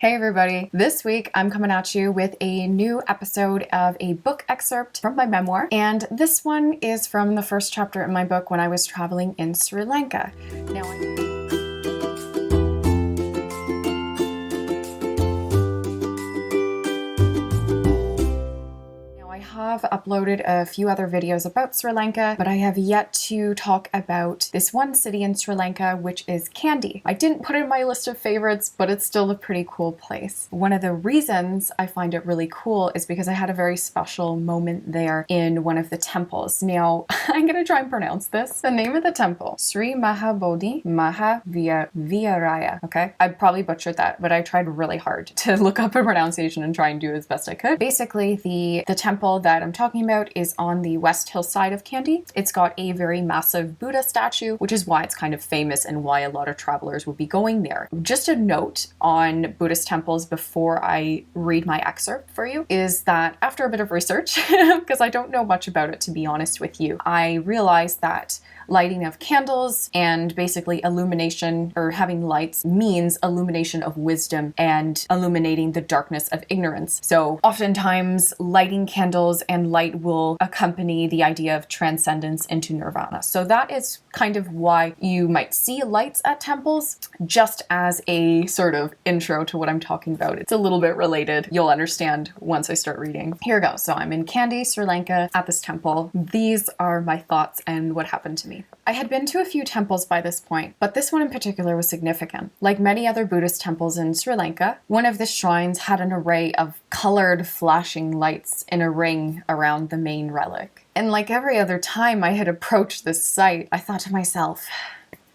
Hey everybody! This week I'm coming at you with a new episode of a book excerpt from my memoir, and this one is from the first chapter in my book when I was traveling in Sri Lanka. I have uploaded a few other videos about Sri Lanka, but I have yet to talk about this one city in Sri Lanka, which is Kandy. I didn't put it in my list of favorites, but it's still a pretty cool place. One of the reasons I find it really cool is because I had a very special moment there in one of the temples. Now, I'm gonna try and pronounce this. The name of the temple, Sri Mahabodhi Mahaviraya, okay? I probably butchered that, but I tried really hard to look up a pronunciation and try and do as best I could. Basically, the temple that I'm talking about is on the west hillside of Kandy. It's got a very massive Buddha statue, which is why it's kind of famous and why a lot of travelers will be going there. Just a note on Buddhist temples before I read my excerpt for you is that after a bit of research, because I don't know much about it to be honest with you, I realized that lighting of candles and basically illumination or having lights means illumination of wisdom and illuminating the darkness of ignorance. So oftentimes lighting candles and light will accompany the idea of transcendence into nirvana. So that is kind of why you might see lights at temples, just as a sort of intro to what I'm talking about. It's a little bit related. You'll understand once I start reading. Here we go. So I'm in Kandy, Sri Lanka at this temple. These are my thoughts and what happened to me. I had been to a few temples by this point, but this one in particular was significant. Like many other Buddhist temples in Sri Lanka, one of the shrines had an array of colored flashing lights in a ring around the main relic. And like every other time I had approached this site, I thought to myself,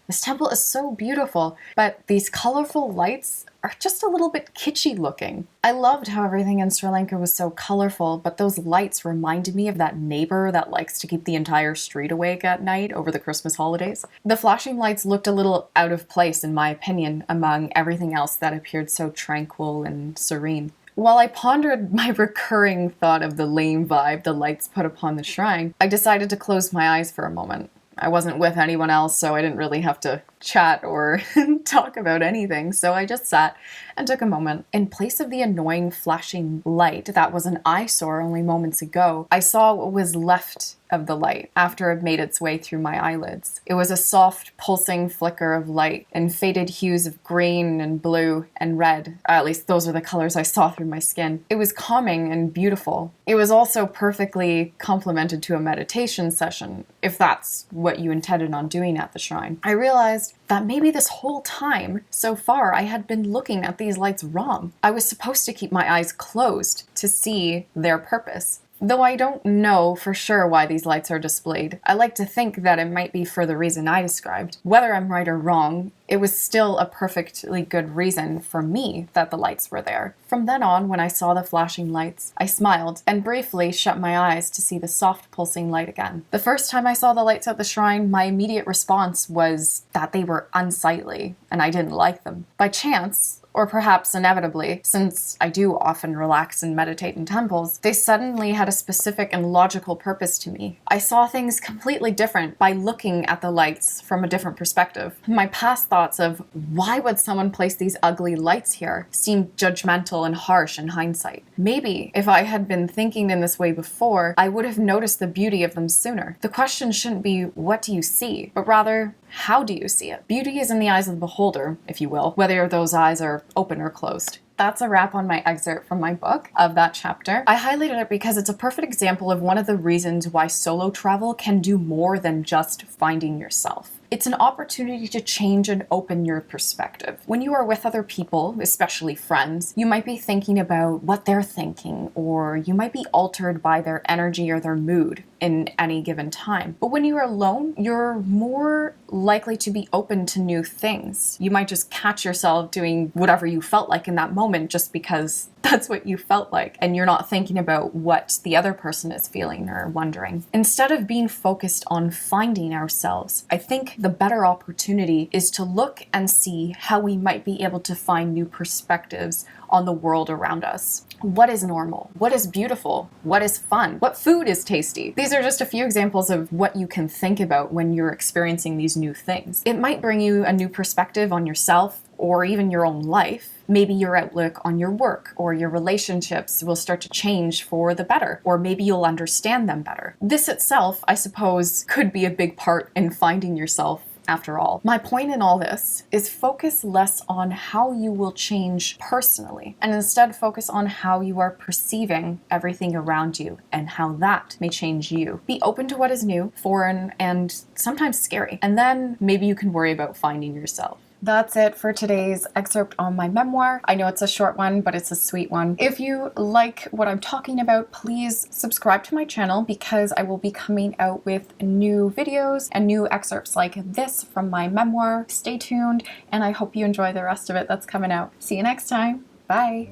this temple is so beautiful, but these colorful lights are just a little bit kitschy looking. I loved how everything in Sri Lanka was so colorful, but those lights reminded me of that neighbor that likes to keep the entire street awake at night over the Christmas holidays. The flashing lights looked a little out of place, in my opinion, among everything else that appeared so tranquil and serene. While I pondered my recurring thought of the lame vibe the lights put upon the shrine, I decided to close my eyes for a moment. I wasn't with anyone else, so I didn't really have to chat or talk about anything, so I just sat and took a moment. In place of the annoying flashing light that was an eyesore only moments ago, I saw what was left of the light after it made its way through my eyelids. It was a soft, pulsing flicker of light in faded hues of green and blue and red. At least those are the colors I saw through my skin. It was calming and beautiful. It was also perfectly complemented to a meditation session, if that's what you intended on doing at the shrine. I realized that maybe this whole time so far I had been looking at these lights wrong. I was supposed to keep my eyes closed to see their purpose. Though I don't know for sure why these lights are displayed, I like to think that it might be for the reason I described. Whether I'm right or wrong, it was still a perfectly good reason for me that the lights were there. From then on, when I saw the flashing lights, I smiled and briefly shut my eyes to see the soft pulsing light again. The first time I saw the lights at the shrine, my immediate response was that they were unsightly and I didn't like them. By chance, or perhaps inevitably, since I do often relax and meditate in temples, they suddenly had a specific and logical purpose to me. I saw things completely different by looking at the lights from a different perspective. My past thoughts of why would someone place these ugly lights here seemed judgmental and harsh in hindsight. Maybe if I had been thinking in this way before, I would have noticed the beauty of them sooner. The question shouldn't be, what do you see? But rather, how do you see it? Beauty is in the eyes of the beholder, if you will, whether those eyes are open or closed. That's a wrap on my excerpt from my book of that chapter. I highlighted it because it's a perfect example of one of the reasons why solo travel can do more than just finding yourself. It's an opportunity to change and open your perspective. When you are with other people, especially friends, you might be thinking about what they're thinking, or you might be altered by their energy or their mood in any given time. But when you are alone, you're more likely to be open to new things. You might just catch yourself doing whatever you felt like in that moment just because that's what you felt like, and you're not thinking about what the other person is feeling or wondering. Instead of being focused on finding ourselves, I think the better opportunity is to look and see how we might be able to find new perspectives on the world around us. What is normal? What is beautiful? What is fun? What food is tasty? These are just a few examples of what you can think about when you're experiencing these new things. It might bring you a new perspective on yourself or even your own life. Maybe your outlook on your work or your relationships will start to change for the better, or maybe you'll understand them better. This itself, I suppose, could be a big part in finding yourself after all. My point in all this is focus less on how you will change personally, and instead focus on how you are perceiving everything around you and how that may change you. Be open to what is new, foreign, and sometimes scary, and then maybe you can worry about finding yourself. That's it for today's excerpt on my memoir. I know it's a short one, but it's a sweet one. If you like what I'm talking about, please subscribe to my channel because I will be coming out with new videos and new excerpts like this from my memoir. Stay tuned, and I hope you enjoy the rest of it that's coming out. See you next time. Bye.